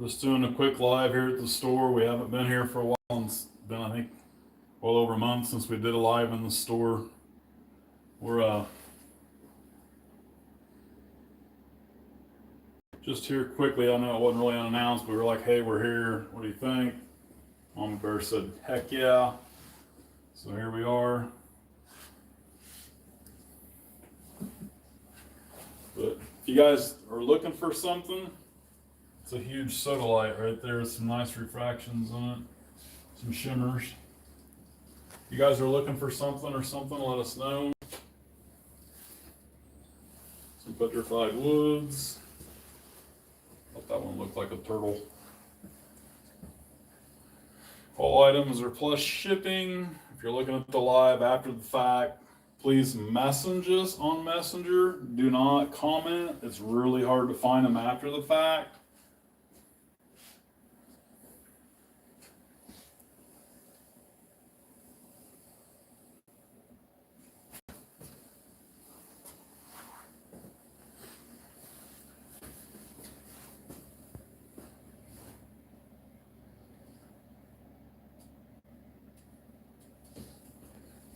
Just doing a quick live here at the store. We haven't been here for a while. It's been, I think, well over a month since we did a live in the store. We're just here quickly. I know it wasn't really unannounced, but we were like, hey, we're here. What do you think? Mama Bear said, heck yeah. So here we are. But if you guys are looking for something, it's a huge sodalite right there. Some nice refractions in it, some shimmers. If you guys are looking for something or something, let us know. Some petrified woods. Thought that one looked like a turtle. All items are plus shipping. If you're looking at the live after the fact, please message us on Messenger. Do not comment. It's really hard to find them after the fact.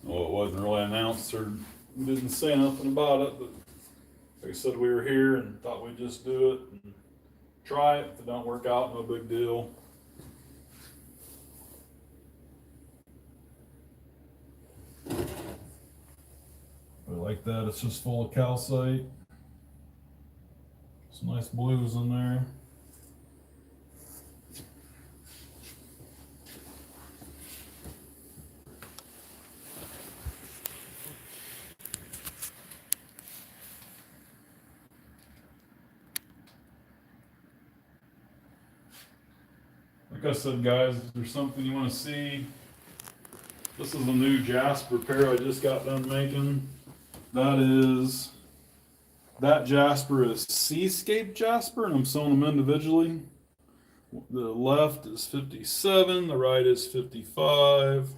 Well, it wasn't really announced or didn't say nothing about it, but like I said, we were here and thought we'd just do it and try it. If it don't work out, no big deal. I like that. It's just full of calcite. Some nice blues in there. Like I said, guys, if there's something you want to see, this is a new Jasper pair I just got done making. That Jasper is Seascape Jasper, and I'm selling them individually. The left is 57, the right is 55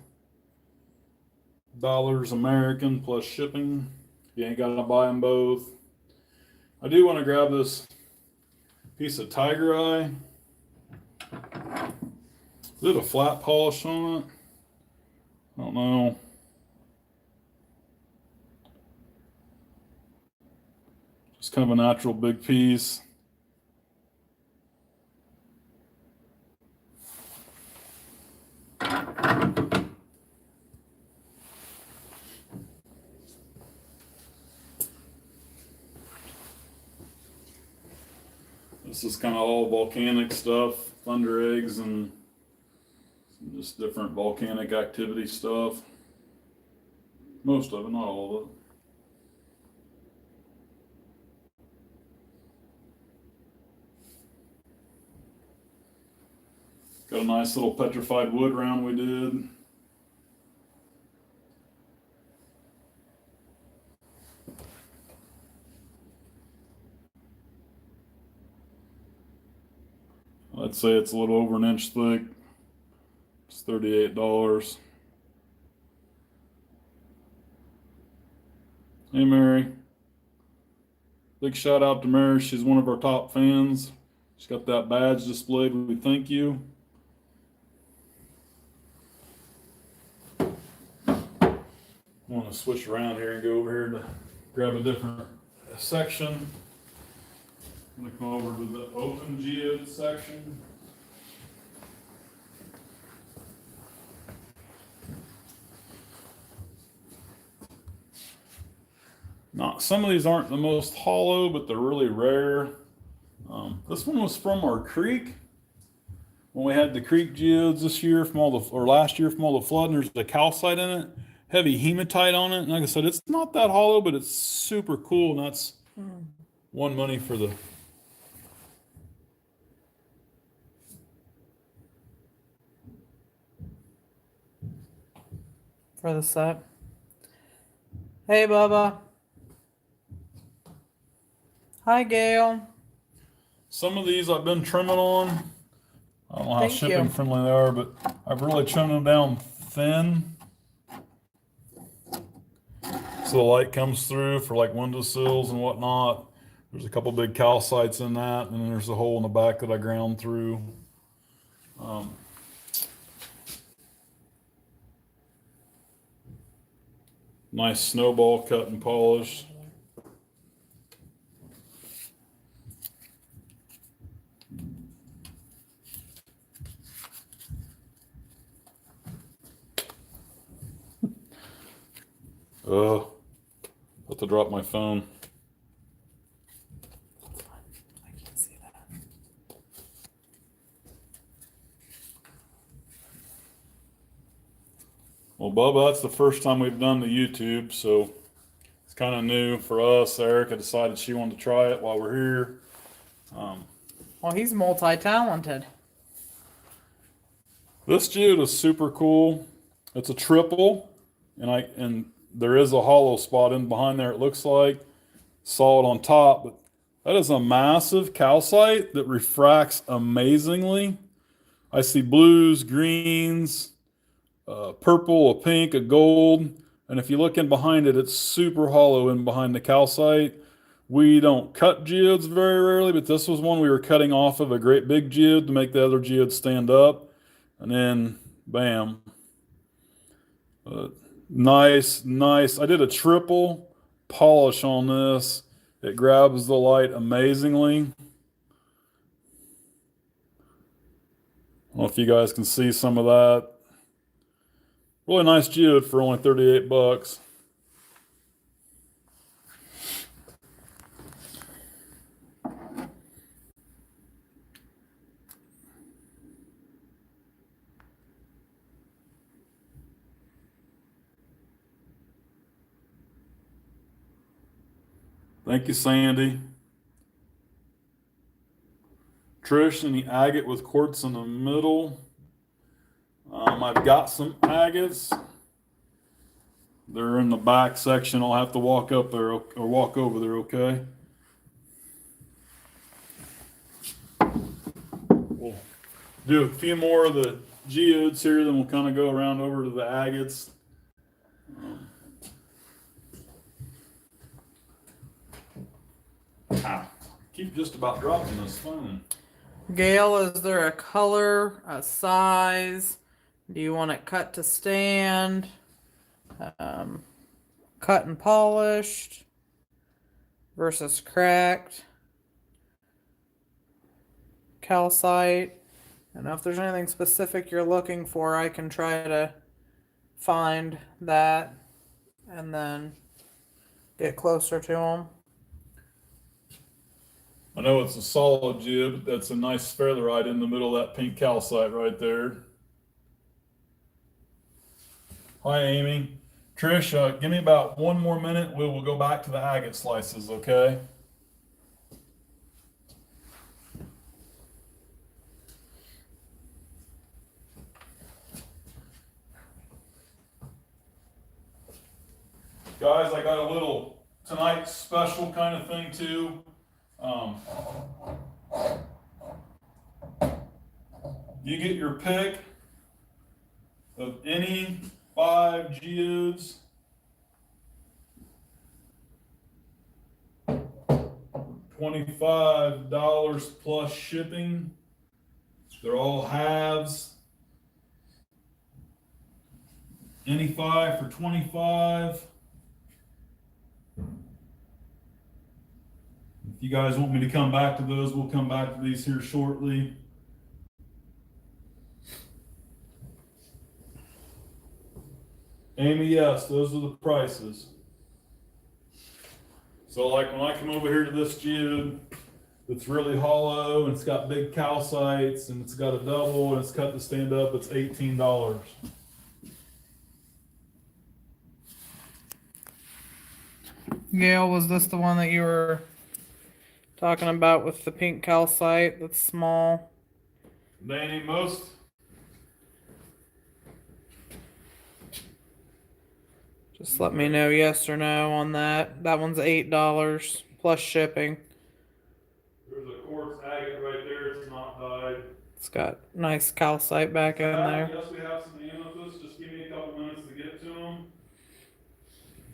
dollars American plus shipping. You ain't gotta buy them both. I do want to grab this piece of tiger eye. Is it a flat polish on it? I don't know. Just kind of a natural big piece. This is kind of all volcanic stuff, thunder eggs, and just different volcanic activity stuff. Most of it, not all of it. Got a nice little petrified wood round we did. I'd say it's a little over an inch thick. It's $38. Hey Mary. Big shout out to Mary. She's one of our top fans. She's got that badge displayed. We thank you. I want to switch around here and go over here to grab a different section. I'm going to come over to the open geode section. Now, some of these aren't the most hollow, but they're really rare. This one was from our creek. When we had the creek geodes this year from all the, or last year from all the flood, and there's the calcite in it, heavy hematite on it. And like I said, it's not that hollow, but it's super cool. And that's one money for the set. Hey, Bubba. Hi, Gail. Some of these I've been trimming on. I don't know how Thank shipping you. friendly they are, but I've really trimmed them down thin. So the light comes through for like windowsills and whatnot. There's a couple big calcites in that, and then there's a hole in the back that I ground through. Um, nice snowball cut and polished. Have to drop my phone. I can't see that. Well, Bubba, that's the first time we've done the YouTube, so it's kind of new for us. Erica decided she wanted to try it while we're here. Well, he's multi-talented. This geode is super cool. It's a triple, and there is a hollow spot in behind there. It looks like solid on top, but that is a massive calcite that refracts amazingly. I see blues, greens, purple, a pink, a gold, and if you look in behind it, it's super hollow in behind the calcite. We don't cut geodes very rarely, but this was one we were cutting off of a great big geode to make the other geode stand up, and then bam. Nice, nice. I did a triple polish on this. It grabs the light amazingly. I don't know if you guys can see some of that. Really nice geode for only 38 bucks. Thank you, Sandy. Trish and the agate with quartz in the middle. I've got some agates. They're in the back section. I'll have to walk up there or walk over there, okay? We'll do a few more of the geodes here, then we'll kind of go around over to the agates. Keep just about dropping this phone. Gail, is there a color, a size? Do you want it cut to stand? Cut and polished versus cracked? Calcite? And if there's anything specific you're looking for, I can try to find that and then get closer to them. I know it's a solid geode, but that's a nice sphalerite in the middle of that pink calcite right there. Hi, Amy. Trish, give me about one more minute. We will go back to the agate slices, okay? Guys, I got a little tonight special kind of thing too. You get your pick of any 5 geodes. $25 plus shipping. They're all halves. Any 5 for 25. If you guys want me to come back to those, we'll come back to these here shortly. Amy, yes, those are the prices. So like when I come over here to this geode, it's really hollow and it's got big calcites and it's got a double and it's cut to stand up, it's $18. Gail, was this the one that you were talking about with the pink calcite that's small? Danny, most Just let me know yes or no on that. That one's $8 plus shipping. there's a quartz agate right there, it's not dyed. It's got nice calcite back in there. Yes, we have some amethysts. Just give me a couple minutes to get to them.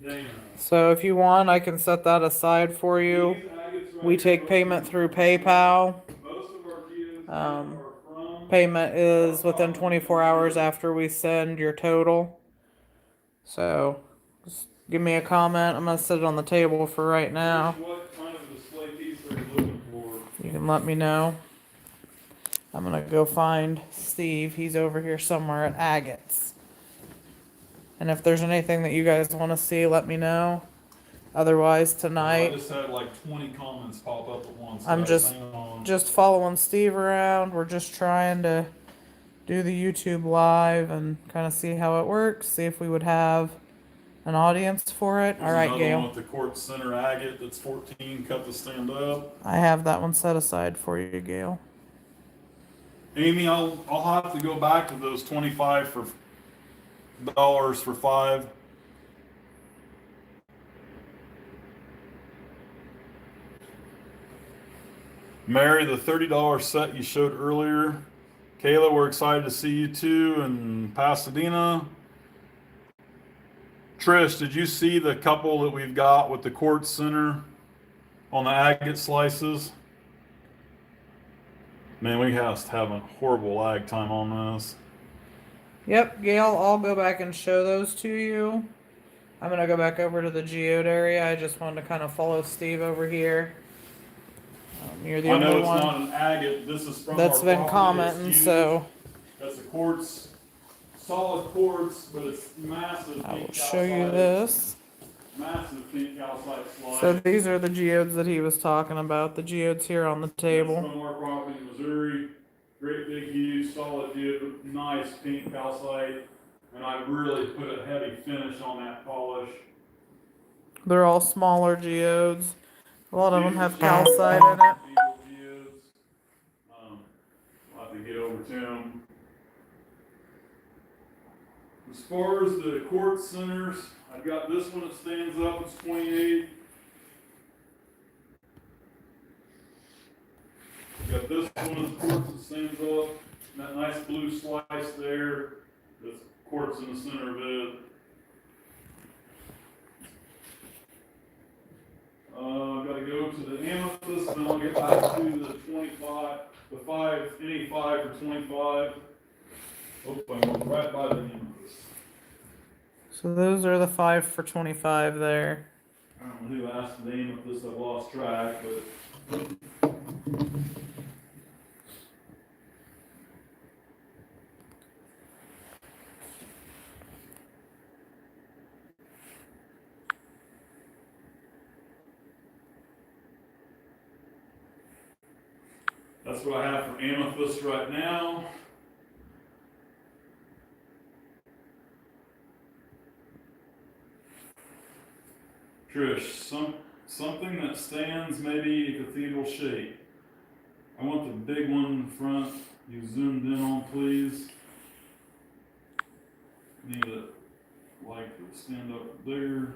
Dana. So if you want, I can set that aside for you. These agates We take payment through PayPal. Most of our geodes Um, are from Payment is within 24 hours after we send your total. So, just give me a comment. I'm gonna set it on the table for right now. what kind of display piece are you looking for? You can let me know. I'm gonna go find Steve. He's over here somewhere at Agates. And if there's anything that you guys want to see, let me know. Otherwise, I tonight, just had like 20 comments pop up at once. I'm Guys, hang on. just following Steve around. We're just trying to do the YouTube live and kind of see how it works. See if we would have an audience for it. There's All right, another Gail. one with the quartz center agate that's 14, cut to stand up. I have that one set aside for you, Gail. Amy, I'll have to go back to those 25 for dollars for 5. Mary, the $30 set you showed earlier. Kayla, we're excited to see you too in Pasadena. Trish, did you see the couple that we've got with the quartz center on the agate slices? Man, we have having horrible lag time on this. Yep, Gail, I'll go back and show those to you. I'm gonna go back over to the geode area. I just wanted to kind of follow Steve over here. You're the I only know it's one not an agate. This is from that's our been property. commenting, It's huge. so That's a quartz, solid quartz, but it's massive. I will pink show you calcite. this. Massive pink calcite slide. So these are the geodes that he was talking about. The geodes here on the That's table. from our property in Missouri. Great big, huge, solid geode, nice pink calcite, and I really put a heavy finish on that polish. They're all smaller geodes. A lot of them have Cathedral calcite in it. geodes. I'll have to get over to them. As far as the quartz centers, I've got this one that stands up. It's 28. I've got this one that's quartz that stands up. That nice blue slice there. That's quartz in the center of it. I've got to go to the amethyst, and I'll get back to the 25, the 5, any 5 for 25. Oh, I went right by the amethyst. So those are the 5 for 25 there. I don't know who asked the name of this, I've lost track, but that's what I have for amethyst right now. Trish, something that stands maybe a cathedral shape. I want the big one in front. You zoomed in on, please. Need it like to stand up there.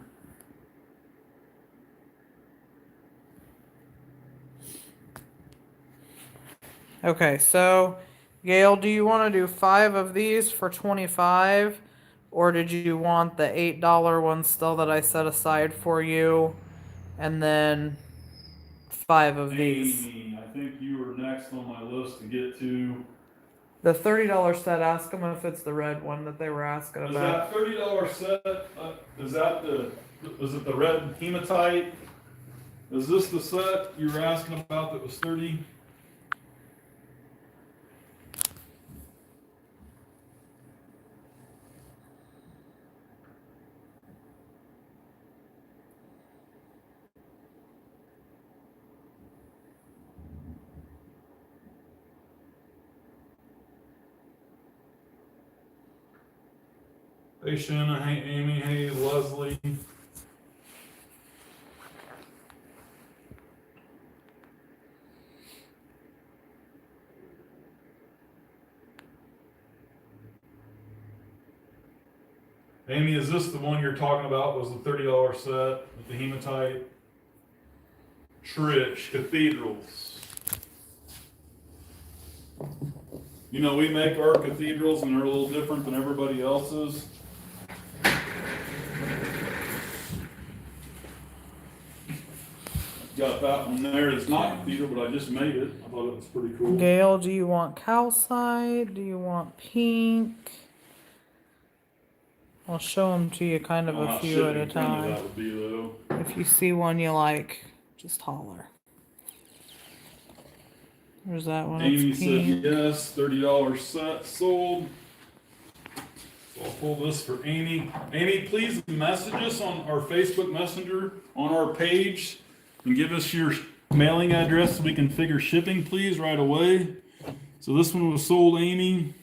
Okay, so Gail, do you want to do 5 of these for 25? Or did you want the $8 one still that I set aside for you? And then 5 of these. Amy, I think you were next on my list to get to. The $30 set, ask them if it's the red one that they were asking Is about. that $30 set? Is it the red hematite? Is this the set you were asking about that was 30? Hey Shanna, hey Amy, hey Leslie. Amy, is this the one you're talking about? Was the $30 set with the hematite? Trish, cathedrals. You know, we make our cathedrals and they're a little different than everybody else's. got that one there. It's not Cathedral, but I just made it. I thought it was pretty cool. Gail, do you want calcite? Do you want pink? I'll show them to you kind I of don't know a how few at a shipping friendly time. that would be though. If you see one you like, just holler. There's that one. Amy It's said pink. yes, $30 set sold. So I'll pull this for Amy. Amy, please message us on our Facebook Messenger on our page and give us your mailing address so we can figure shipping, please, right away. So this one was sold, Amy.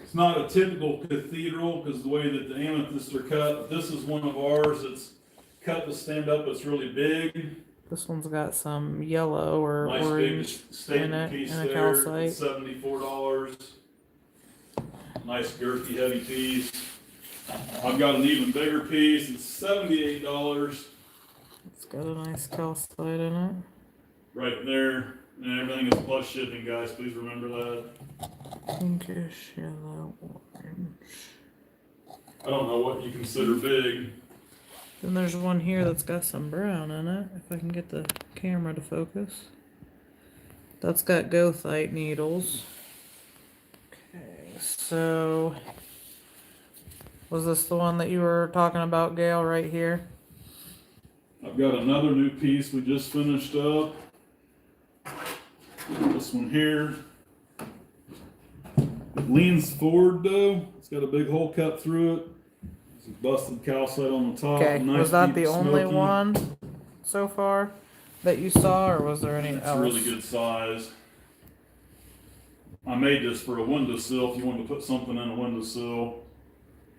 It's not a typical cathedral because the way that the amethysts are cut, but this is one of ours. It's cut to stand up. It's really big. This one's got some yellow or Nice orange big statement in it, piece and a there. calcite. It's $74. Nice girthy heavy piece. I've got an even bigger piece. It's $78 It's got a nice calcite in it. right there. And everything is plus shipping, guys. Please remember that. Pinkish, yellow, orange. I don't know what you consider big. Then there's one here that's got some brown in it, if I can get the camera to focus. That's got goethite needles. Okay, so was this the one that you were talking about, Gail, right here? I've got another new piece we just finished up. This one here. It leans forward though. It's got a big hole cut through it. It's a busted calcite on the top. Okay, Nice was that deep the only smoky. one so far that you saw, or was there any It's else? really good size. I made this for a windowsill if you wanted to put something in a windowsill.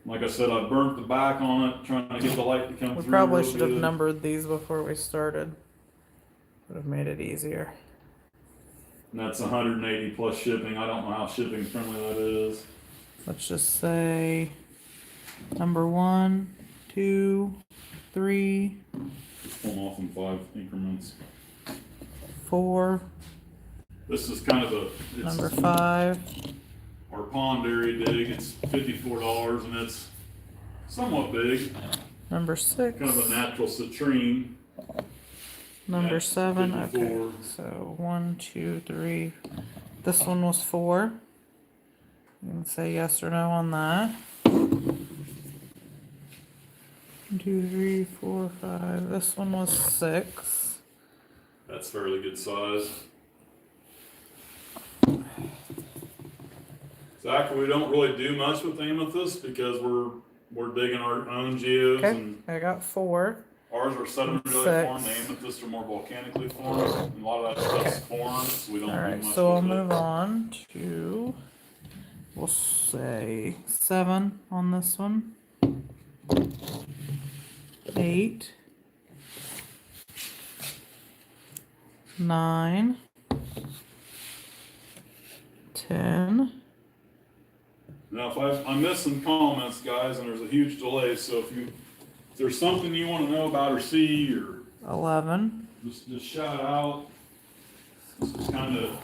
Like I said, I burnt the back on it, trying to get the light to come We through. probably real should have good. numbered these before we started. Would have made it easier. And that's 180 plus shipping. I don't know how shipping friendly that is. Let's just say number 1, 2, 3, Just pull them off in 5 increments. 4, This is kind of number 5, our pond area dig. It's $54 and it's somewhat big. number 6, Kind of a natural citrine. number Yeah, 7. Okay, 54. so 1, 2, 3. This one was 4. You can say yes or no on that. 1, 2, 3, 4, 5. This one was 6. That's fairly good size. Zach, we don't really do much with amethyst because we're digging our own geodes, Okay, and I got 4. ours are sedimentary 6. formed. The amethysts are more volcanically formed, and a lot of that stuff's foreign, so we don't All do right, much so I'll with move it. on to, we'll say 7 on this one. 8, 9, 10. Now, if I'm missing comments, guys, and there's a huge delay, so if there's something you want to know about or see, or 11. just shout out. This is kind of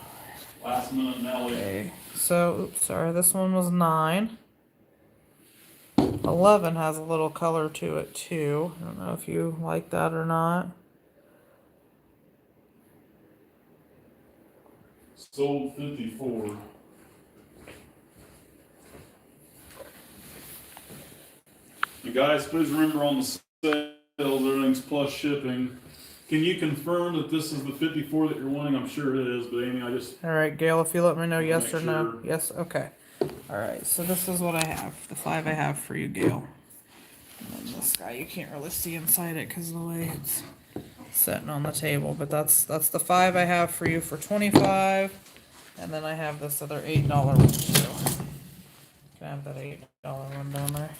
last minute Nelly. Okay, so, oops, sorry, this one was 9. 11 has a little color to it too. I don't know if you like that or not. Sold 54. And guys, please remember on the sales, everything's plus shipping. Can you confirm that this is the 54 that you're wanting? I'm sure it is, but Amy, I just All right, Gail, if you let me know yes Make or no. sure. Yes, okay. All right, so this is what I have. The 5 I have for you, Gail. And then this guy, you can't really see inside it because of the way it's sitting on the table. But that's the 5 I have for you for 25. And then I have this other $8 one too. Can I have that $8 one down there?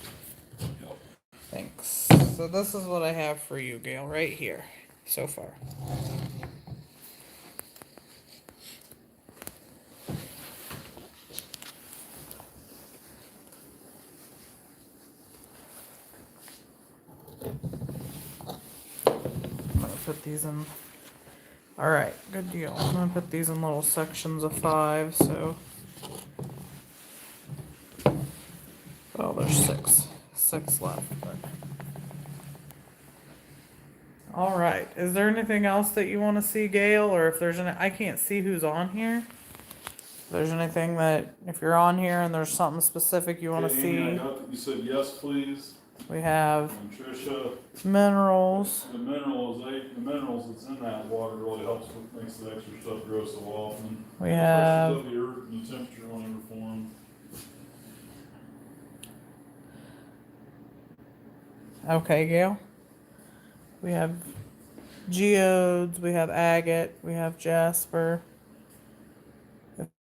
Thanks. So this is what I have for you, Gail, right here so far. I'm gonna put these in. All right, good deal. I'm gonna put these in little sections of 5. So 6 left. But... All right. Is there anything else that you want to see, Gail? Or if there's any, I can't see who's on here. If there's anything that, if you're on here and there's something specific you want to Okay, Amy, see, I got that you said yes, please. we have And Tricia, minerals. the minerals that's in that water really helps with, makes the extra stuff grow so often. We It have- freshes up the earth and the temperature won't ever form. Okay, Gail. We have geodes, we have agate, we have jasper.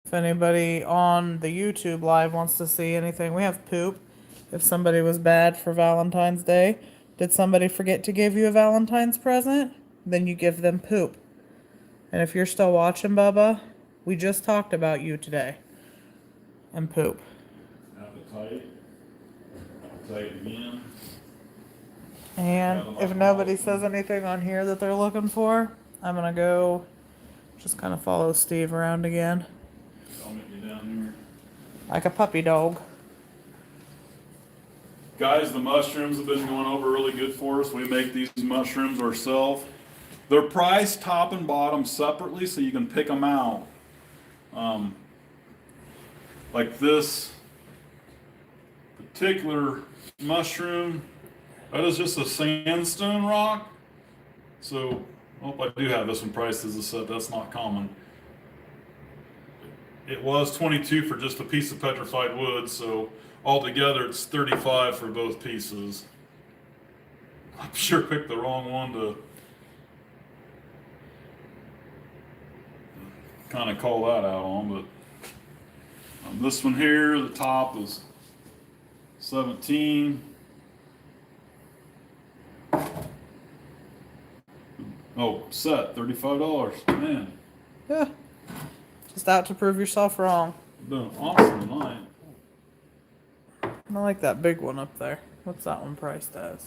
If anybody on the YouTube live wants to see anything, we have poop. If somebody was bad for Valentine's Day, did somebody forget to give you a Valentine's present? Then you give them poop. And if you're still watching, Bubba, we just talked about you today. And poop. Appetite. Appetite again. And if nobody says anything on here that they're looking for, I'm gonna go just kind of follow Steve around again. I'll meet you down here. Like a puppy dog. Guys, the mushrooms have been going over really good for us. We make these mushrooms ourselves. They're priced top and bottom separately so you can pick them out. Like this particular mushroom, that is just a sandstone rock. So, I do have this one priced as a set. That's not common. It was 22 for just a piece of petrified wood, so altogether it's 35 for both pieces. I'm sure picked the wrong one to kind of call that out on, but this one here, the top is 17. Oh, set $35. Man, Yeah. Just out to prove yourself wrong. you're doing awesome tonight. I like that big one up there. What's that one priced as?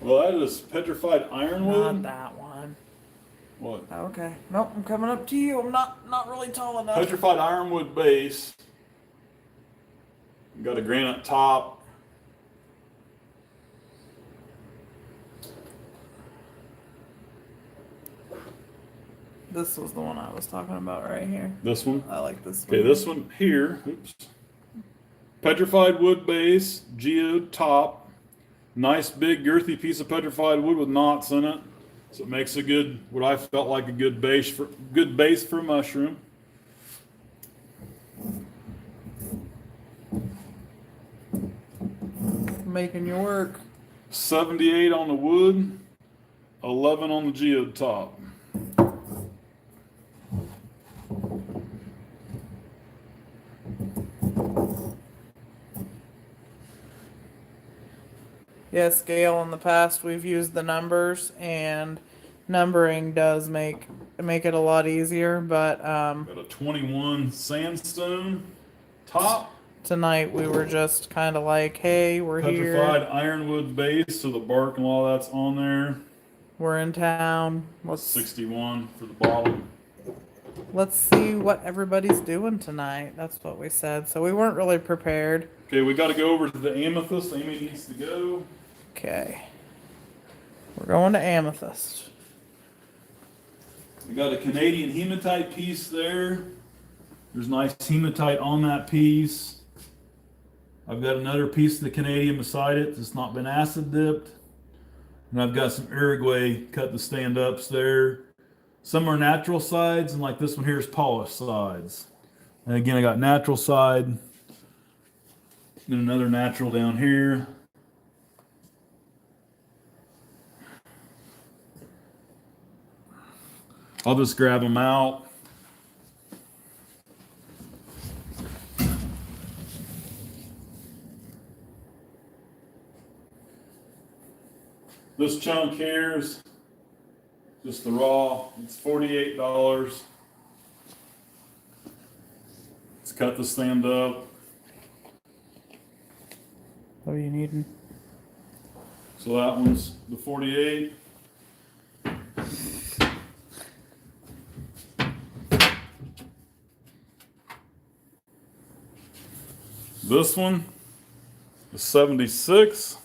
Well, that is petrified ironwood. Not that one. What? Okay. Nope, I'm coming up to you. I'm not really tall enough. Petrified ironwood base. Got a granite top. This was the one I was talking about right here. This one. I like this one. Okay, this one here. Oops. Petrified wood base, geode top. Nice big girthy piece of petrified wood with knots in it. So it makes a good, what I felt like a good base for a mushroom. Making you work. 78 on the wood, 11 on the geode top. Yeah, scale in the past we've used the numbers, and numbering does make it a lot easier, but Got a 21 sandstone top. tonight we were just kind of like, hey, we're Petrified here, ironwood base, so the bark and all that's on there. we're in town. Let's 61 for the bottom. see what everybody's doing tonight. That's what we said. So we weren't really prepared. Okay, we got to go over to the Amethyst. Amy needs to go. Okay. We're going to Amethyst. We got a Canadian hematite piece there. There's nice hematite on that piece. I've got another piece of the Canadian beside it that's not been acid dipped. And I've got some Uruguay cut to stand ups there. Some are natural sides, and like this one here is polished sides. And again, I got natural side. And another natural down here. I'll just grab them out. This chunk here is just the raw. It's $48. It's cut to stand up. What are you needing? So that one's the 48. This one The 76.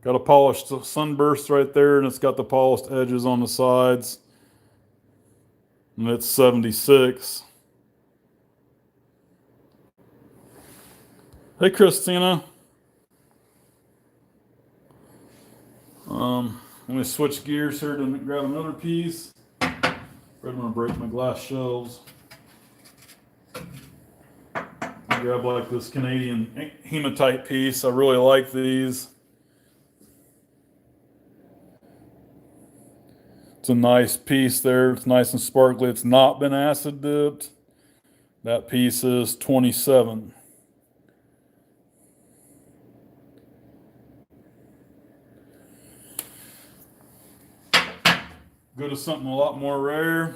Got a polished sunburst right there, and it's got the polished edges on the sides. And it's 76. Hey, Christina. Let me switch gears here to grab another piece. I'm gonna break my glass shelves. Grab like this Canadian hematite piece. I really like these. It's a nice piece there. It's nice and sparkly. It's not been acid dipped. That piece is 27. Go to something a lot more rare.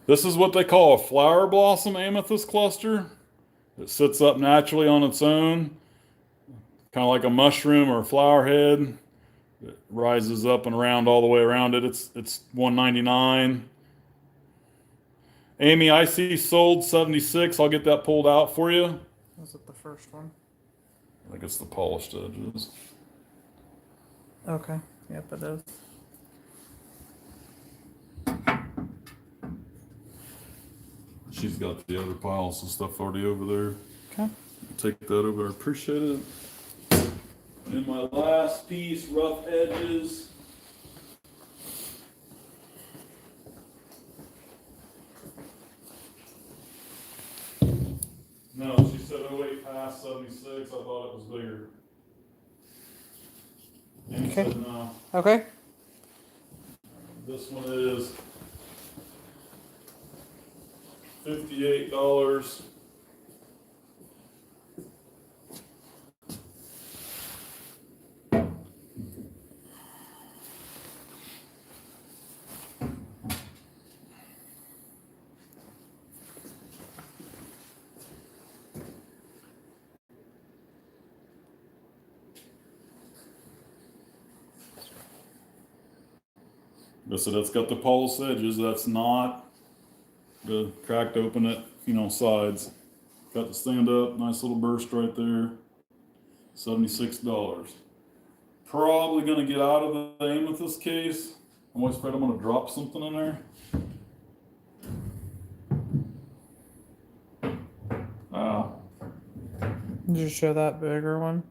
This is what they call a flower blossom amethyst cluster. It sits up naturally on its own, kind of like a mushroom or a flower head. It rises up and around all the way around it. It's $199. Amy, I see sold 76. I'll get that pulled out for you. Was it the first one? I think it's the polished edges. Okay. Yep, it is. She's got the other piles of stuff already over there. Okay. Take that over. I appreciate it. And my last piece, rough edges. No, she said 08 past 76. I thought it was bigger. And Okay. said no. Okay. This one is $58. So that's got the polished edges. That's not the cracked open at, sides. Got the stand up, nice little burst right there. $76. Probably gonna get out of the amethyst case. I'm always afraid I'm gonna drop something in there. Did you show that bigger one?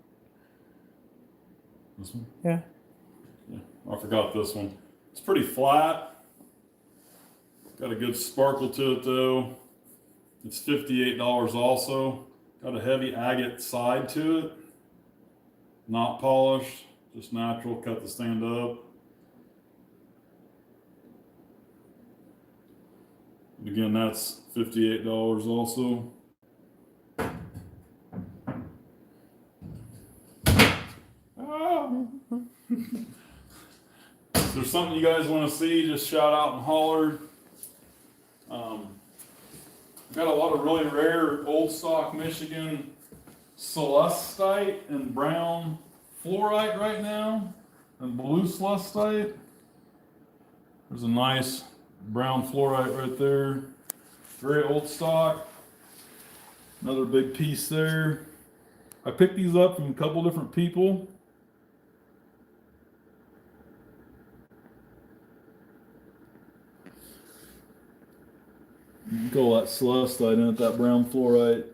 This one? Yeah. Yeah, I forgot this one. It's pretty flat. Got a good sparkle to it though. It's $58 also. Got a heavy agate side to it. Not polished, just natural, cut the stand up. And again, that's $58 also. If there's something you guys want to see, just shout out and holler. Got a lot of really rare old stock Michigan celestite and brown fluorite right now, and blue celestite. There's a nice brown fluorite right there. Very old stock. Another big piece there. I picked these up from a couple different people. You can call that celestite in it, that brown fluorite.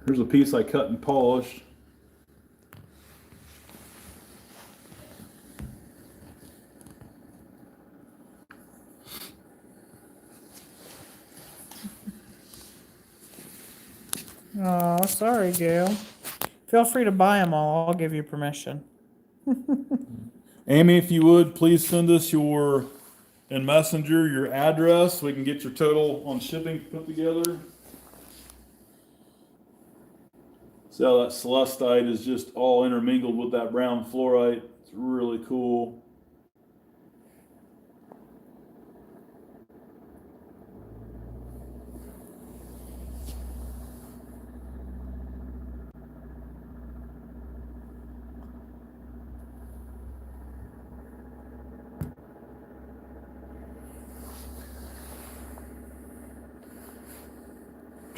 Here's a piece I cut and polished. Oh, sorry, Gail. Feel free to buy them all. I'll give you permission. Amy, if you would, please send us in Messenger, your address so we can get your total on shipping put together. See how that celestite is just all intermingled with that brown fluorite. It's really cool.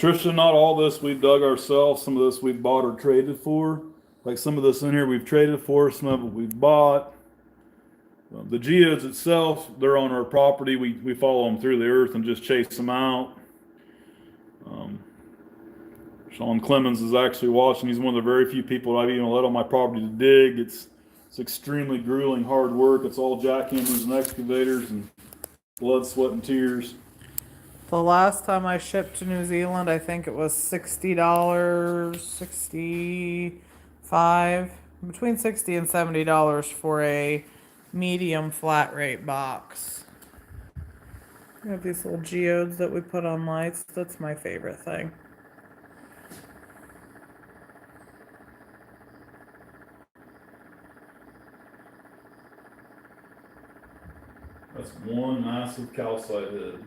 Trisha, not all this we've dug ourselves. Some of this we've bought or traded for. Like some of this in here we've traded for, some of it we've bought. The geodes itself, they're on our property. We follow them through the earth and just chase them out. Sean Clemens is actually watching. He's one of the very few people I've even let on my property to dig. It's extremely grueling, hard work. It's all jackhammers and excavators and blood, sweat, and tears. The last time I shipped to New Zealand, I think it was $60, 65, between $60 and $70 for a medium flat rate box. We have these little geodes that we put on lights. That's my favorite thing. That's one massive calcite head.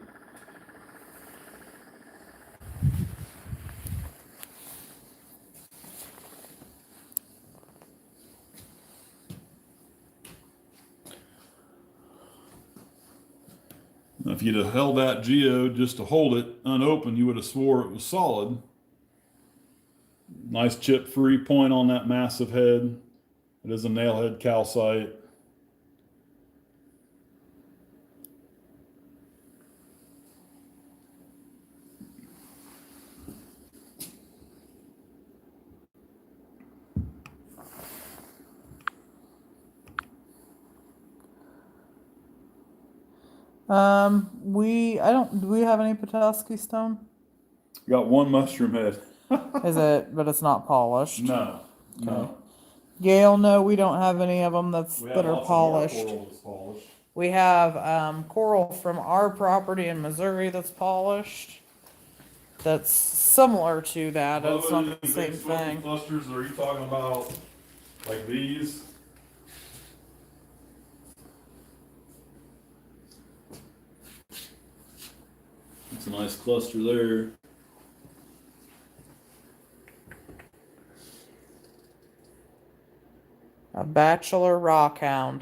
Now, if you'd have held that geode just to hold it unopened, you would have swore it was solid. Nice chip-free point on that massive head. It is a nailhead calcite. Do we have any Petoskey stone? Got one mushroom head. But it's not polished. No, no. Gail, no, we don't have any of them that are polished. Coral that's polished. We have coral from our property in Missouri that's polished. That's similar to that. It's not the same thing. Clusters, are you talking about like these? It's a nice cluster there. A bachelor rockhound.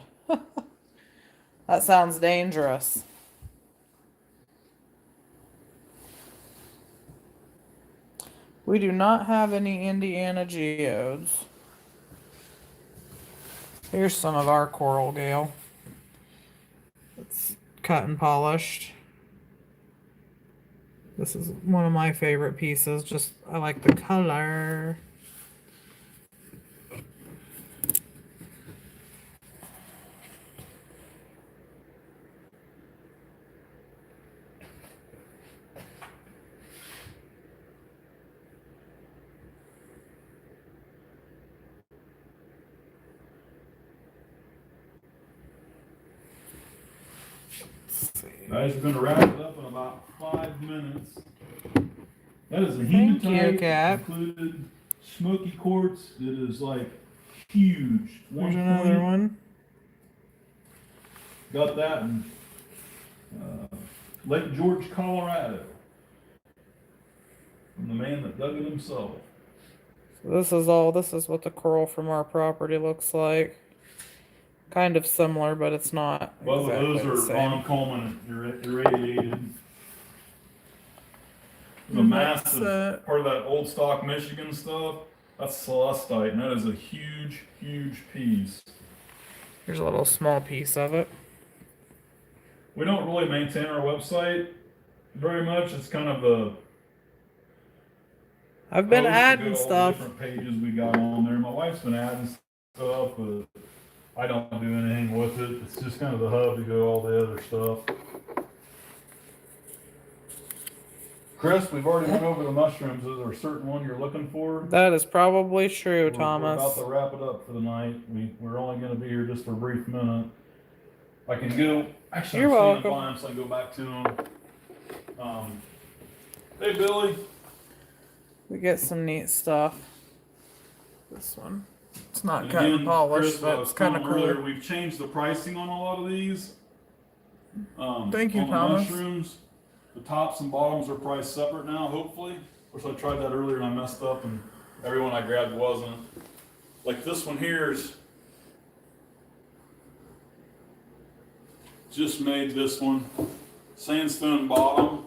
That sounds dangerous. We do not have any Indiana geodes. Here's some of our coral, Gale. It's cut and polished. This is one of my favorite pieces. Just, I like the color. Guys, we're going to wrap it up in about 5 minutes. That is a Thank hematite you, Kat. included smoky quartz. It is like huge. There's another one. Got that in Lake George, Colorado. From the man that dug it himself. So this is what the coral from our property looks like. Kind of similar, but it's not Both exactly of those the are same. von Coleman irradiated. The massive part of that old stock Michigan stuff, that's celestite, and that is a huge, huge piece. Here's a little small piece of it. We don't really maintain our website very much. It's kind of the I've been adding all the stuff. different pages we got on there. My wife's been adding stuff, but I don't do anything with it. It's just kind of the hub to go all the other stuff. Chris, we've already went over the mushrooms. Is there a certain one you're looking for? That is probably true, We're Thomas. about to wrap it up for the night. We're only going to be here just for a brief minute. I can go. Actually, You're I'm welcome. seeing them, so I can go back to them. Hey, Billy. We get some neat stuff. This one. It's not And cut and again, polished, Chris, but I was it's kind of telling cool. earlier, we've changed the pricing on a lot of these. Thank you, on the Thomas. mushrooms, the tops and bottoms are priced separate now, hopefully. Of course, I tried that earlier and I messed up, and everyone I grabbed wasn't. Like this one here is just made this one sandstone bottom.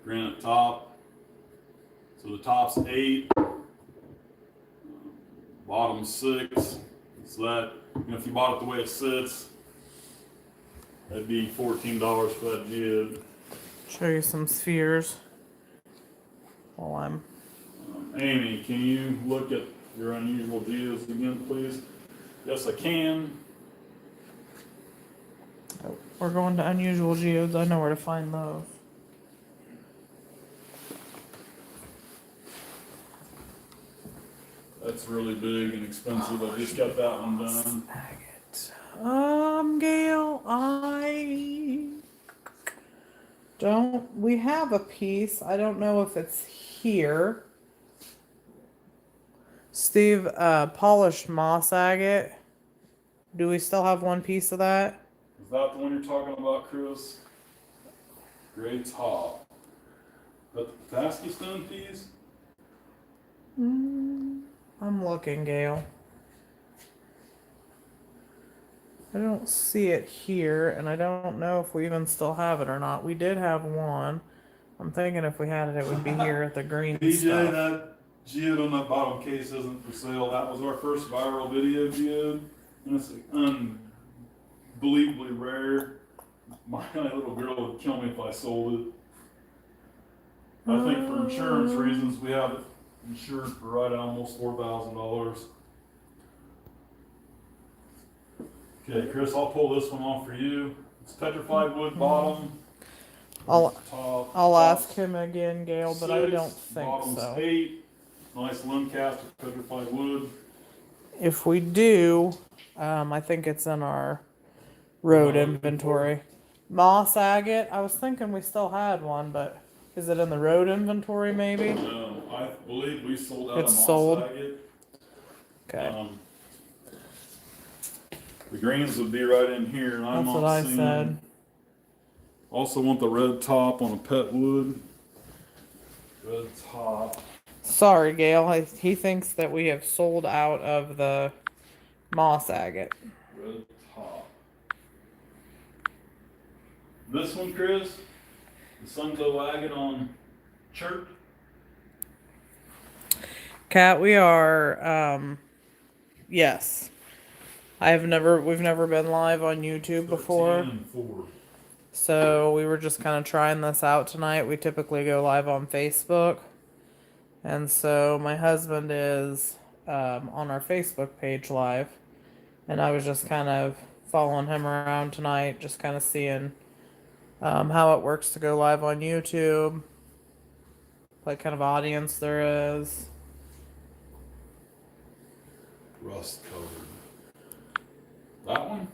granite top. So the top's 8, bottom's 6. So that, if you bought it the way it sits, that'd be $14 for that geode. Show you some spheres while I'm. Amy, can you look at your unusual geodes again, please? Yes, I can. Oh, we're going to unusual geodes. I know where to find those. That's really big and expensive. I just got that one done. Agate. Gail, I don't. We have a piece. I don't know if it's here. Steve, polished moss agate. Do we still have one piece of that? Is that the one you're talking about, Chris? Gray top. But the Pulaski stone piece? I'm looking, Gail. I don't see it here, and I don't know if we even still have it or not. We did have one. I'm thinking if we had it, it would be here at the green BJ, stuff. that geode on that bottom case isn't for sale. That was our first viral video geode, and it's unbelievably rare. My little girl would kill me if I sold it. I think for insurance reasons, we have it insured for right at almost $4,000. Okay, Chris, I'll pull this one off for you. It's petrified wood bottom. I'll ask him again, Gail, but I don't think bottom's so. 8. Nice limb cast of petrified wood. If we do, I think it's in our road inventory. Moss agate. I was thinking we still had one, but is it in the road inventory? Maybe. No, I believe we sold out It's of moss sold. agate. Okay. The greens would be right in here, and I'm That's what not I seeing. said. Also want the red top on a pet wood. Red top. Sorry, Gail. He thinks that we have sold out of the moss agate. Red top. This one, Chris, the Sunglow agate on chirp. Kat, we are. Yes. We've never been live on YouTube before. 13 and 4. So we were just kind of trying this out tonight. We typically go live on Facebook. And so my husband is on our Facebook page live. And I was just kind of following him around tonight, just kind of seeing how it works to go live on YouTube. What kind of audience there is. Rust colored. That one?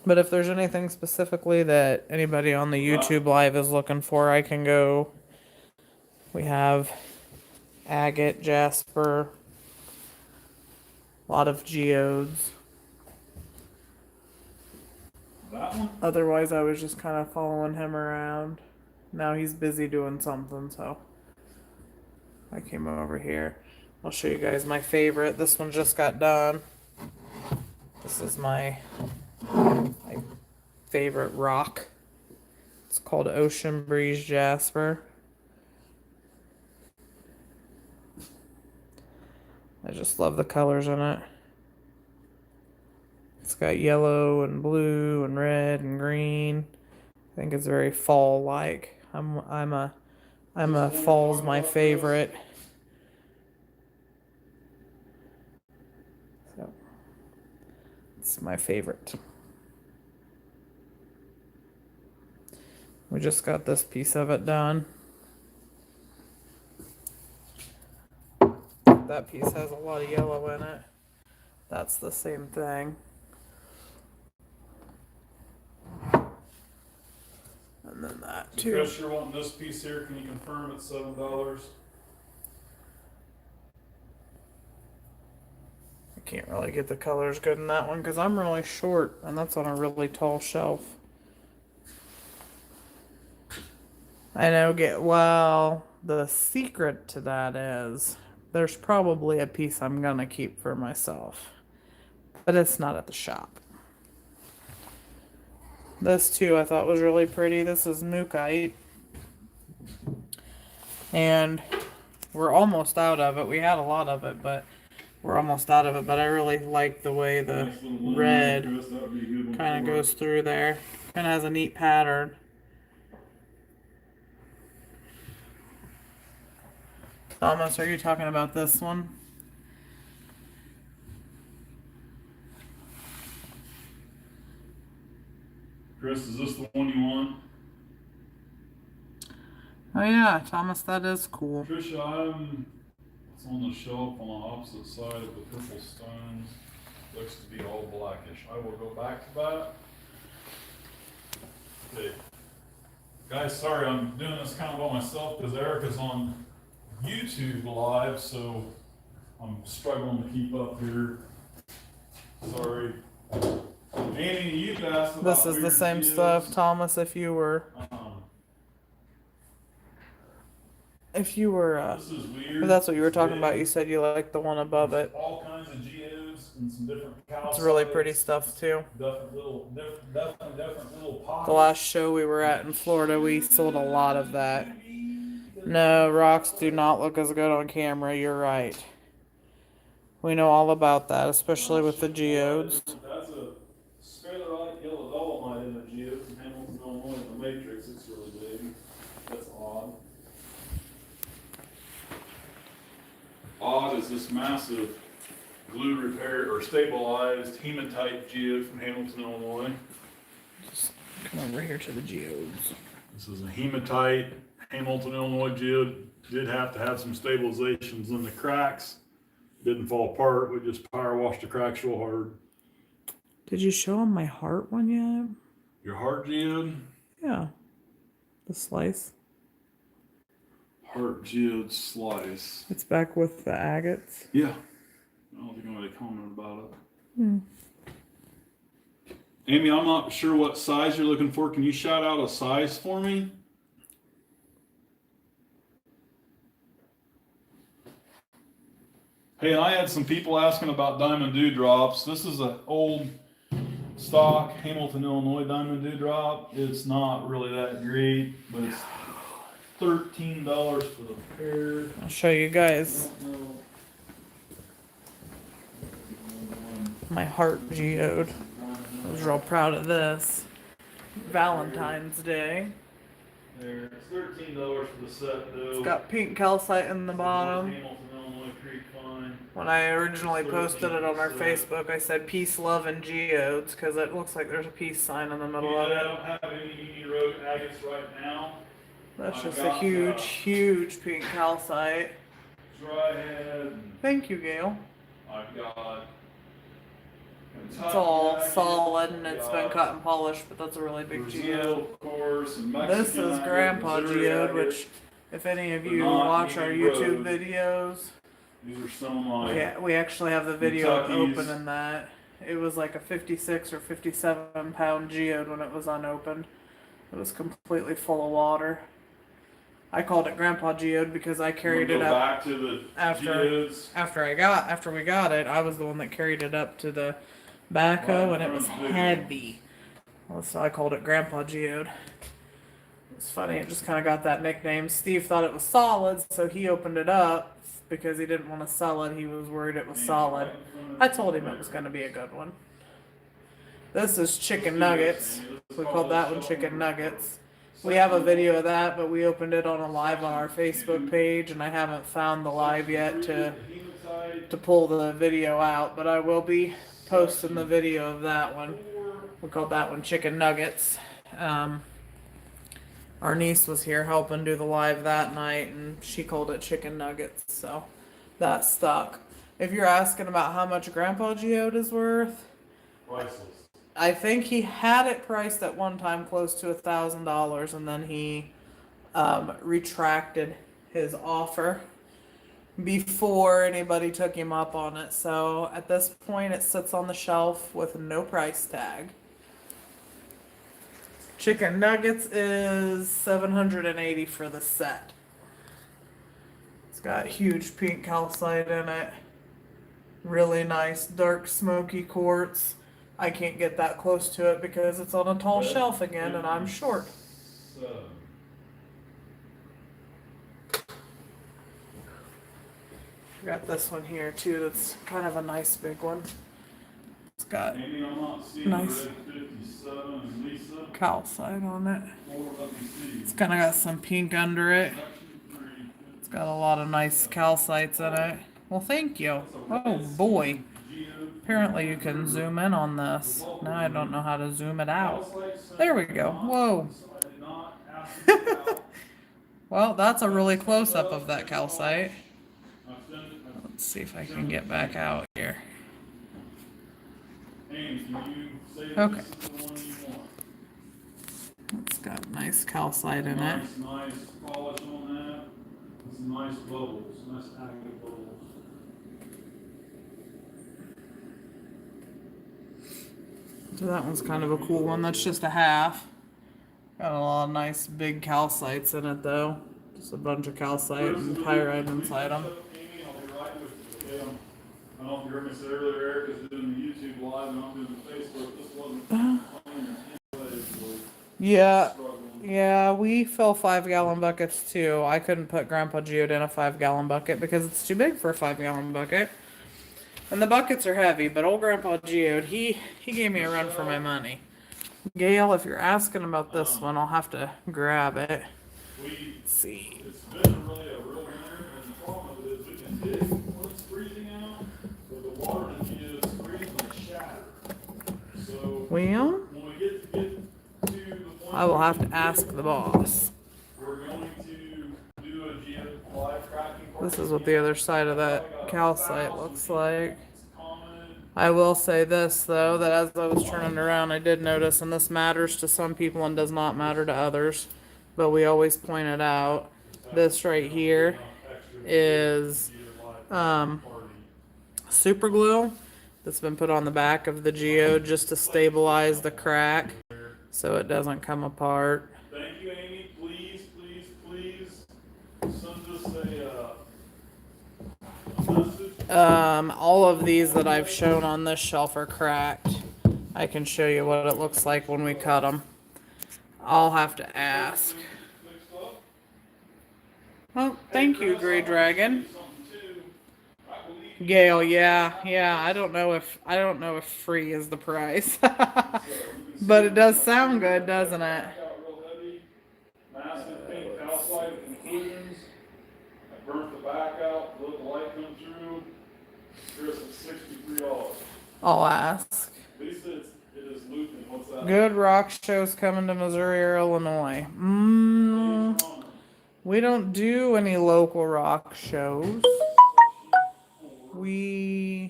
But if there's anything specifically that anybody on the YouTube live is looking for, I can go. We have agate, Jasper, a lot of geodes. That one? Otherwise, I was just kind of following him around. Now he's busy doing something, so I came over here. I'll show you guys my favorite. This one just got done. This is my favorite rock. It's called Ocean Breeze Jasper. I just love the colors in it. It's got yellow and blue and red and green. I think it's very fall-like. I'm a fall's my favorite. So it's my favorite. We just got this piece of it done. That piece has a lot of yellow in it. That's the same thing. And then that So too. Chris, you're wanting this piece here. Can you confirm it's $7? I can't really get the colors good in that one because I'm really short and that's on a really tall shelf. I know, well, the secret to that is there's probably a piece I'm gonna keep for myself, but it's not at the shop. This too I thought was really pretty. This is Mookite. And we're almost out of it. We had a lot of it, but we're almost out of it. But I really like the way the Nice little line, red Chris. That would be a good one kind of for it. goes through there. Kind of has a neat pattern. Thomas, are you talking about this one? Chris, is this the one you want? Oh yeah, Thomas, that is cool. Trisha, it's on the shelf on the opposite side of the purple stones. Looks to be all blackish. I will go back to that. Okay. Guys, sorry, I'm doing this kind of by myself because Erica's on YouTube live, so I'm struggling to keep up here. Sorry. Annie, you asked about This is the weird same geodes. stuff, Thomas. If you were, This is weird. if that's what you were It's talking big. about, you said you liked the one above it. All kinds of geodes and some different calcites. It's really pretty stuff too. Different little pockets. The last show we were at in Florida, we sold a lot of that. No, rocks do not look as good on camera. You're right. We know all about that, especially with the geodes. That's a scarlet yellow dolomite in the geode from Hamilton, Illinois, in the matrix. It's really big. That's odd. Odd is this massive glue repair or stabilized hematite geode from Hamilton, Illinois. Just come over here to the geodes. This is a hematite Hamilton, Illinois geode. Did have to have some stabilizations in the cracks. Didn't fall apart. We just power washed the cracks real hard. Did you show him my heart one yet? Your heart geode? Yeah. The slice. Heart geode slice. It's back with the agates. Yeah. I don't think anybody commented about it. Hmm. Amy, I'm not sure what size you're looking for. Can you shout out a size for me? Hey, and I had some people asking about diamond dewdrops. This is an old stock Hamilton, Illinois diamond dewdrop. It's not really that great, but it's $13 for the pair. I'll show you guys my heart geode. I was real proud of this. Valentine's Day. There, it's $13 for the set though. It's got pink calcite in the bottom. Hamilton, Illinois Creek Fine. When I originally posted it on our Facebook, I said peace, love, and geodes because it looks like there's a peace sign in the middle of I it. don't have any Uni Road agates right now. That's I've just a got, huge pink calcite. Dryhead. Thank you, Gail. I've got. It's all solid and it's been cut and polished, but that's a really big geode. Of course, and This is Mexican Grandpa agate, Missouri Geode, agate. which, if any of but you not watch our Uni YouTube Road. videos, These are some like. we actually have the video of Kentucky's. opening that. It was like a 56 or 57 pound geode when it was unopened. It was completely full of water. I called it Grandpa Geode because I carried We'll it go up back to the after- geodes. after we got it. I was the one that carried it up to the backhoe and it was heavy. So I called it Grandpa Geode. It's funny, it just kind of got that nickname. Steve thought it was solid, so he opened it up because he didn't want to sell it. He was worried it was solid. I told him it was going to be a good one. This is chicken nuggets. We called that one chicken nuggets. We have a video of that, but we opened it on a live on our Facebook page, and I haven't found the live yet to pull the video out, but I will be posting the video of that one. We called that one chicken nuggets. Our niece was here helping do the live that night, and she called it chicken nuggets, so that stuck. If you're asking about how much Grandpa Geode is worth, Priceless. I think he had it priced at one time close to $1,000, and then he retracted his offer before anybody took him up on it. So at this point, it sits on the shelf with no price tag. Chicken nuggets is $780 for the set. It's got huge pink calcite in it. Really nice dark smoky quartz. I can't get that close to it because it's on a tall shelf again and I'm short. Got this one here too, that's kind of a nice big one. It's got nice calcite on it. It's kind of got some pink under it. It's got a lot of nice calcites in it. Well, thank you. Oh boy. Apparently you can zoom in on this. Now I don't know how to zoom it out. There we go. Whoa. Well, that's a really close up of that calcite. Let's see if I can get back out here. Okay. It's got nice calcite in it. Nice polish on that. Some nice bubbles, nice active bubbles. So that one's kind of a cool one. That's just a half. Got a lot of nice big calcites in it though. Just a bunch of calcite and pyrite inside them. I don't know if you heard me say earlier, Eric is doing the YouTube live and I'm doing the Facebook. This wasn't Yeah, we fill 5-gallon buckets too. I couldn't put Grandpa Geode in a 5-gallon bucket because it's too big for a 5-gallon bucket. And the buckets are heavy, but old Grandpa Geode, he gave me a run for my money. Gail, if you're asking about this one, I'll have to grab it. Let's see. It's been really a real winter, and the problem with it is we can dig when it's freezing out, but the water in the is freezing and shatter. So Well, when we get to the point I will have to ask the boss. we're going to do a geode live cracking. This is what the other side of that calcite looks like. I will say this though, that as I was turning around, I did notice, and this matters to some people and does not matter to others, but we always point it out. This right here is super glue that's been put on the back of the geode just to stabilize the crack so it doesn't come apart. Thank you, Amy. Please send us a message. All of these that I've shown on this shelf are cracked. I can show you what it looks like when we cut them. I'll have to ask. Oh, thank you, Gray Dragon. Gail, yeah, I don't know if free is the price. But it does sound good, doesn't it? Massive pink calcite inclusions. I burnt the back out, let the light come through. Chris, it's $63. I'll ask. Lisa, it is Lucan. What's that? Good rock shows coming to Missouri or Illinois. We don't do any local rock shows. We're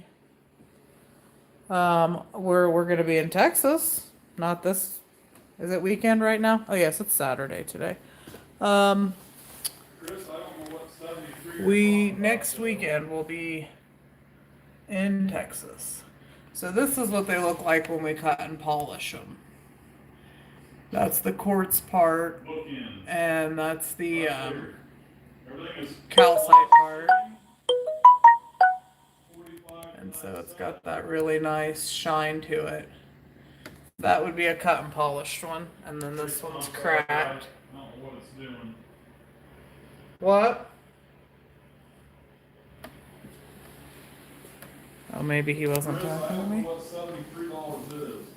gonna be in Texas. Not this. Is it weekend right now? Oh yes, it's Saturday today. Chris, I don't know what 73 Next weekend we'll be in Texas. So this is what they look like when we cut and polish them. That's the quartz part, and that's the calcite part. And so it's got that really nice shine to it. That would be a cut and polished one, and then this one's cracked. I don't know what it's doing. What? Oh, maybe he wasn't Chris, I talking to don't me. know what $73 is.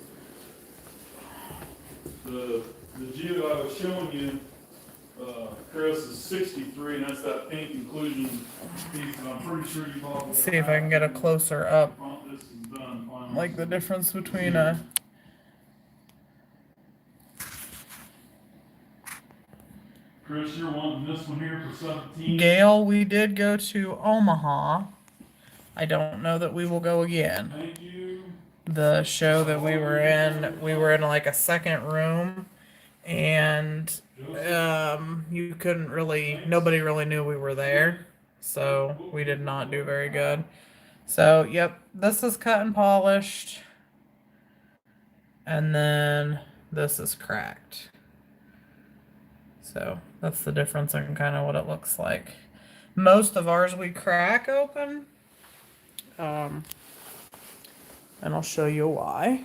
The geode I was showing you, Chris, is 63, and that's that pink inclusion piece, and I'm pretty sure you bought. Let's see if I can get a closer up, This is done finally. like the difference between a. Chris, you're wanting this one here for 17. Gail, we did go to Omaha. I don't know that we will go again. Thank you. The show that we were in like a second room, and you couldn't really, nobody really knew we were there, so we did not do very good. So yep, this is cut and polished, and then this is cracked. So that's the difference in kind of what it looks like. Most of ours we crack open. And I'll show you why.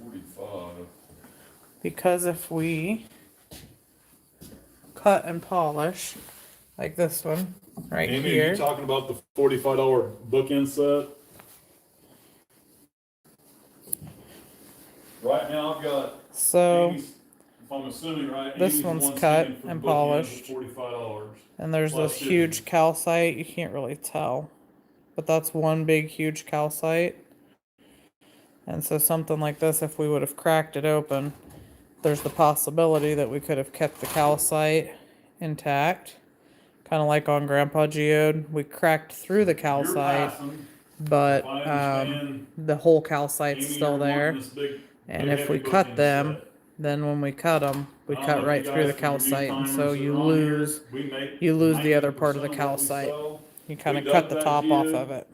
45. Because if we cut and polish, like this one right Amy, are here. you talking about the $45 bookend set? Right now, I've got. So Amy's, if I'm assuming right, this Amy's one's one cut standing for and the bookends polished. at $45. And there's Plus this shipping. huge calcite. You can't really tell, but that's one big huge calcite. And so something like this, if we would have cracked it open, there's the possibility that we could have kept the calcite intact. Kind of like on Grandpa Geode, we cracked through the You're calcite, passing. but If I understand, the whole calcite's Amy, still you're there. wanting this big, And big if we heavy cut bookend them, set. then when we cut them, we I don't cut know if right you through the guys can review calcite, and timers so that you are on here. lose We make the other part of the 90% what we calcite. sell. You kind of We cut dug the that top off geode. of it.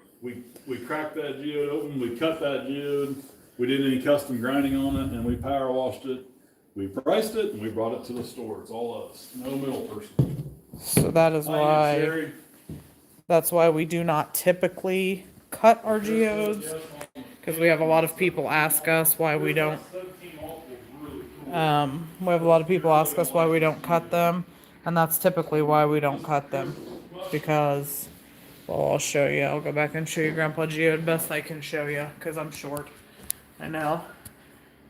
We cracked that geode open, we cut that geode, we did any custom grinding on it, and we power washed it. We priced it, and we brought it to the store. It's all us, no middle person. So that is Hi, Aunt why Sherry. that's why we do not typically cut our geodes, because we have a lot of people ask us why we don't. We have a lot of people ask us why we don't cut them, and that's typically why we don't cut them, because, well, I'll show you. I'll go back and show you Grandpa Geode best I can show you, because I'm short. I know.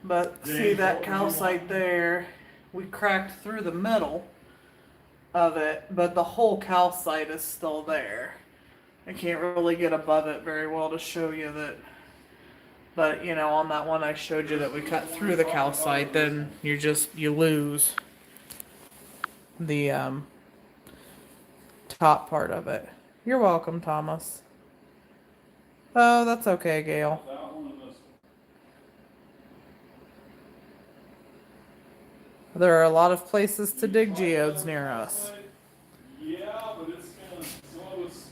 But see that calcite there? We cracked through the middle of it, but the whole calcite is still there. I can't really get above it very well to show you that. But you know, on that one I showed you that we cut through the calcite, then you lose the top part of it. You're welcome, Thomas. Oh, that's okay, Gail. That one and this one. There are a lot of places to dig geodes near us. Yeah, but it's kind of, some of it's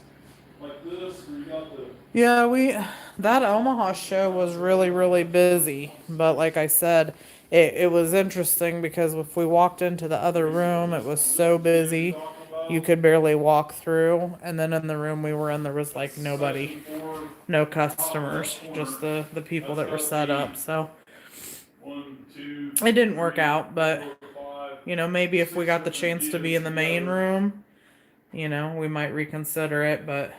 like this, where you got the. Yeah, that Omaha show was really, really busy. But like I said, it was interesting because if we walked into the other room, it was so busy, you could barely walk through. And then in the room we were in, there was like nobody, no customers, just the people that were set up. So it didn't work out, but you know, maybe if we got the chance to be in the main room, you know, we might reconsider it, but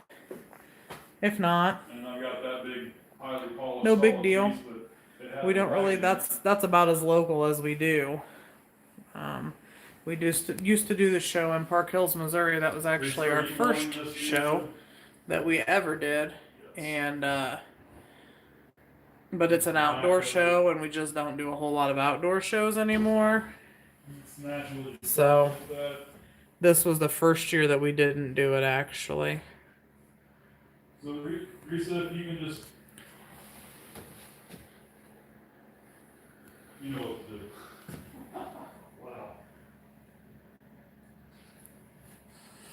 if not, And I got that big, highly polished. no big solid deal. piece, but it had We the don't really, writing. that's about as local as we do. We used to do the show in Park Hills, Missouri. That was actually our first show that we ever did. And, but it's an outdoor show, and we just don't do a whole lot of outdoor shows anymore. It's naturally So like that. this was the first year that we didn't do it, actually. So Risa, if you can just, you know what to do. Wow.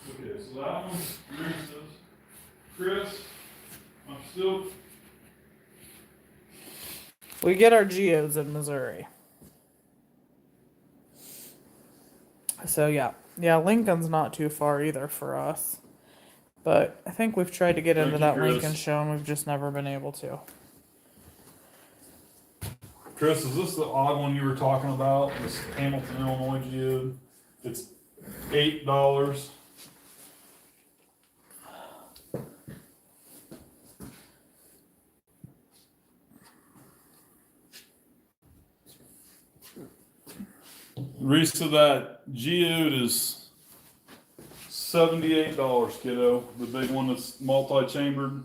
Okay, so that one's Risa's. Chris, I'm still. We get our geodes in Missouri. So yeah, Lincoln's not too far either for us. But I think we've tried to get into that Chris. Lincoln show, and we've just never been able to. Chris, is this the odd one you were talking about? This Hamilton, Illinois geode? It's $8. Rest of that geode is $78, kiddo. The big one that's multi-chambered.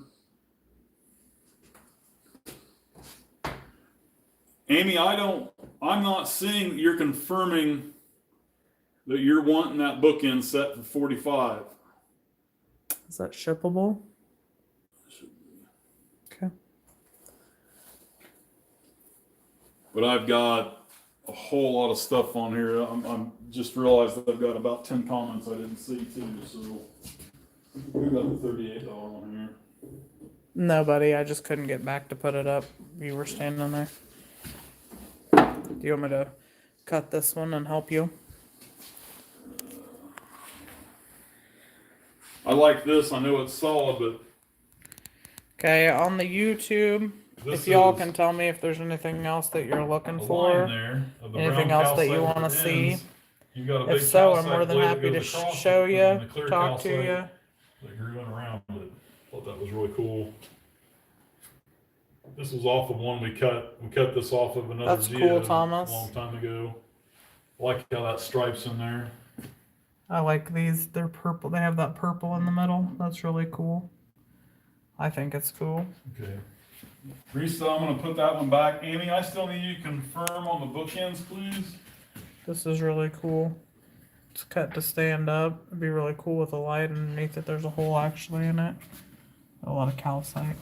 Amy, I'm not seeing that you're confirming that you're wanting that bookend set for 45. Is that shippable? Okay. But I've got a whole lot of stuff on here. I'm just realized that I've got about 10 comments I didn't see too. So we got the $38 one here. No, buddy, I just couldn't get back to put it up. You were standing there. Do you want me to cut this one and help you? I like this. I know it's solid, but Okay, on the YouTube, this if y'all is can tell me if there's anything else that you're looking a line for, there of the anything brown else that you calcite want to at the see. ends. You've got a If big so, I'm more calcite than blade that happy to goes across show it, you, and the clear talk to calcite you. that grew in around it. Thought that was really cool. This was off of one we cut. We cut this off of another That's cool, geode Thomas. a long time ago. I like how that stripe's in there. I like these. They're purple. They have that purple in the middle. That's really cool. I think it's cool. Okay. Risa, I'm going to put that one back. Amy, I still need you to confirm on the bookends, please. This is really cool. It's cut to stand up. It'd be really cool with a light underneath it. There's a hole actually in it. A lot of calcite.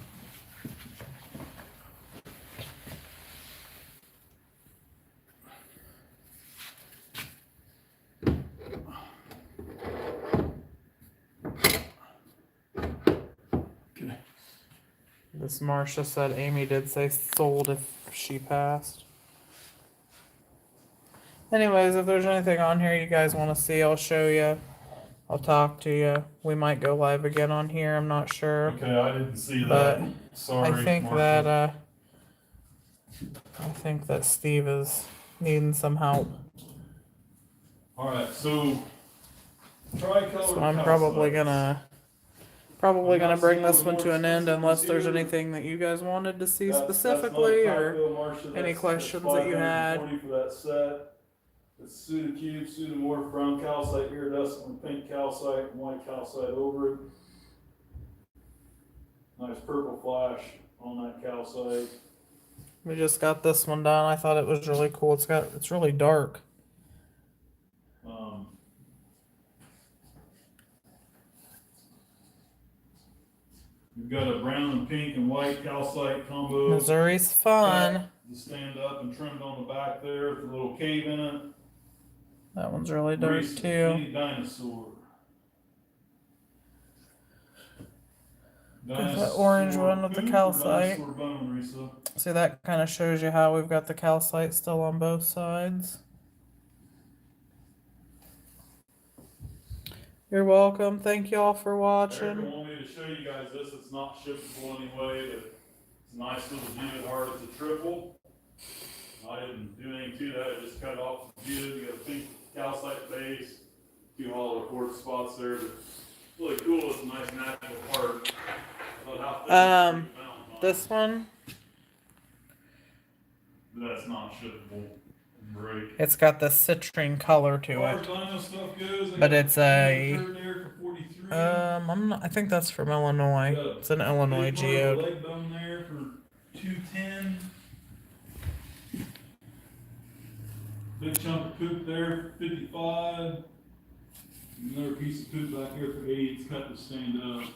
Okay. This Marcia said Amy did say sold if she passed. Anyways, if there's anything on here you guys want to see, I'll show you. I'll talk to you. We might go live again on here. I'm not sure. Okay, I didn't see But that. Sorry, I think Marcia. that Steve is needing some help. All right, so tricolor. So I'm probably gonna bring this one to an end unless there's anything that you guys wanted to see specifically or any questions that you had. For that set. It's pseudocube, pseudomorph, brown calcite, iridescent, and pink calcite, and white calcite over it. Nice purple flash on that calcite. We just got this one done. I thought it was really cool. It's really dark. We've got a brown and pink and white calcite combo. Missouri's fun. To stand up and trimmed on the back there with a little cave in it. That one's really dark Recent too. mini dinosaur. Got that orange one with the calcite. Bone, Risa. See, that kind of shows you how we've got the calcite still on both sides. You're welcome. Thank y'all for watching. Eric wanted me to show you guys this. It's not shippable anyway, but it's a nice little geode heart. It's a triple. I didn't do anything to that. I just cut off the geode. You got a pink calcite base, 2 hollow quartz spots there. But it's really cool. It's a nice natural heart. This one. That's not shippable. Break. It's got the citrine color to it, but it's a I think that's from Illinois. It's an Illinois geode. Leg bone there for 210. Big chunk of poop there, 55. Another piece of poop back here for 80. It's cut to stand up.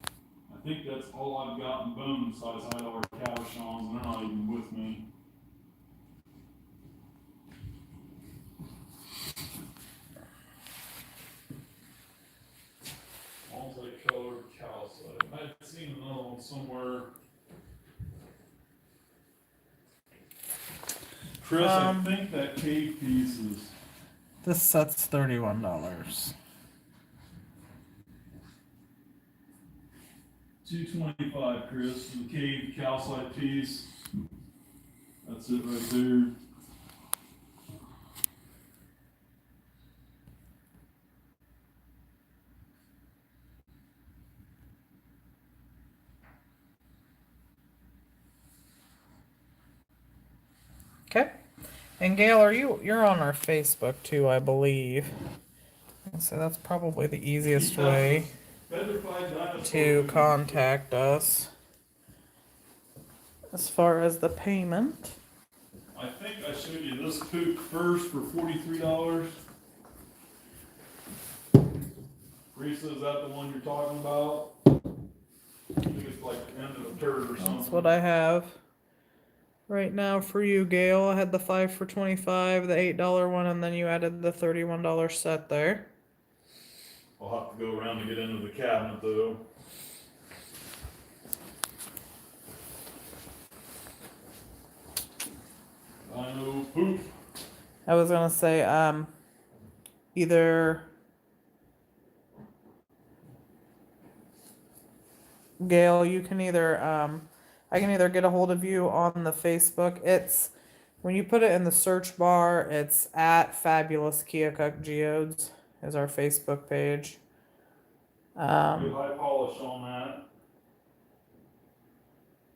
I think that's all I've got in bone besides high-dollar cabochons, and they're not even with me. Multicolored calcite. I had seen another one somewhere. Chris, I think that cave piece is. This set's $31. $225, Chris, for the cave calcite piece. That's it right there. Okay. And Gail, you're on our Facebook too, I believe. So that's probably the easiest way to contact us as far as the payment. I think I showed you this poop first for $43. Risa, is that the one you're talking about? I think it's like the end of a turd or something. That's what I have right now for you, Gail. I had the 5 for $25, the $8 one, and then you added the $31 set there. I'll have to go around to get into the cabinet though. I know poop. I was gonna say, either Gail, you can either I can either get a hold of you on the Facebook. It's when you put it in the search bar, it's at Fabulous Keokuk Geodes is our Facebook page. Good high polish on that.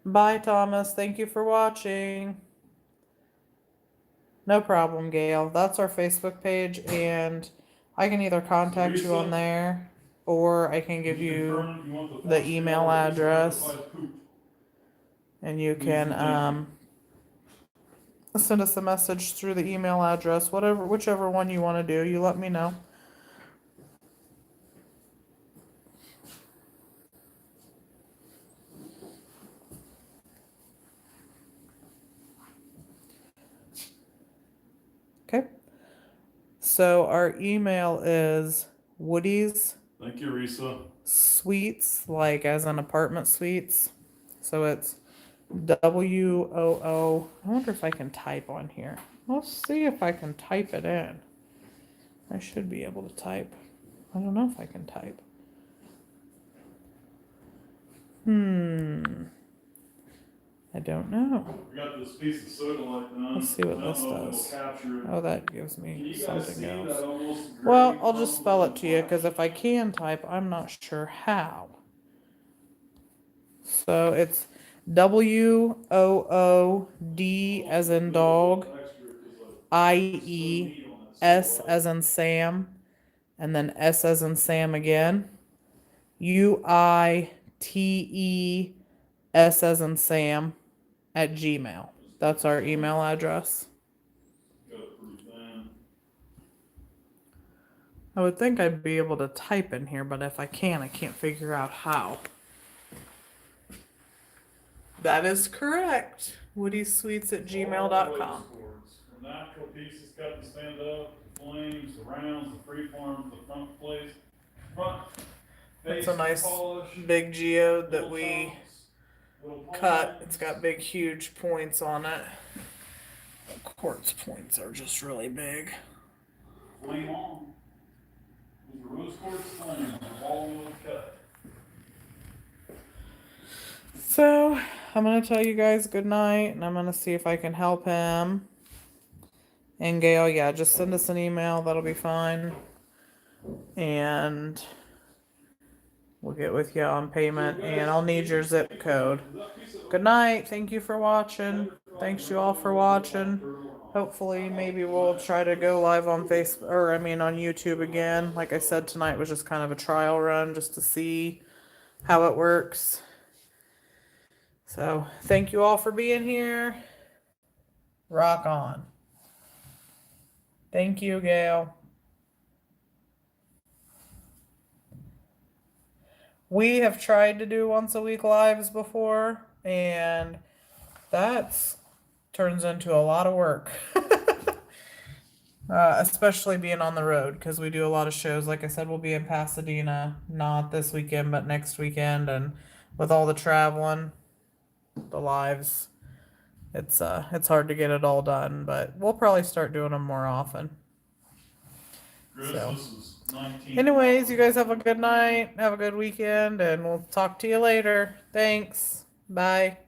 Bye, Thomas. Thank you for watching. No problem, Gail. That's our Facebook page, and I can either contact you on there, or I can give you the email address, and you can send us a message through the email address. Whichever one you want to do, you let me know. Okay. So our email is Woody's Thank you, Risa. Suites, like as in apartment suites. So it's WOO. I wonder if I can type on here. Let's see if I can type it in. I should be able to type. I don't know if I can type. I don't know. We got this piece of sodalite done. Let's see what this I don't know if does. it'll capture it. Oh, that gives Can me you guys something see else. that almost Well, gray I'll just spell it color? to you, because if I can type, I'm not sure how. So it's WOOD as in dog, IE, S as in Sam, and then S as in Sam again, UITE, S as in Sam, at Gmail. That's our email address. Got it pretty thin. I would think I'd be able to type in here, but if I can't figure out how. That is correct. WoodySweets@gmail.com. The natural pieces cut and stand up, the flames, the rounds, the freeforms, the front face, It's a nice polish, big geode that little we chunks, little cut. points. It's got big, huge points on it. The quartz points are just really big. Flame on. These are rose quartz flames, all will cut. So I'm gonna tell you guys good night, and I'm gonna see if I can help him. And Gail, yeah, just send us an email. That'll be fine. And we'll get with you on payment, and I'll need your zip code. Good night. Thank you for watching. Thanks you all for watching. Hopefully, maybe we'll try to go live on Facebook, or I mean on YouTube again. Like I said, tonight was just kind of a trial run just to see how it works. So, thank you all for being here. Rock on. Thank you, Gail. We have tried to do once a week lives before, and that's turns into a lot of work. Especially being on the road, because we do a lot of shows. Like I said, we'll be in Pasadena, not this weekend, but next weekend, and with all the traveling, the lives, it's hard to get it all done, but we'll probably start doing them more often. Chris, So. this is 19. Anyways, you guys have a good night, have a good weekend, and we'll talk to you later. Thanks. Bye.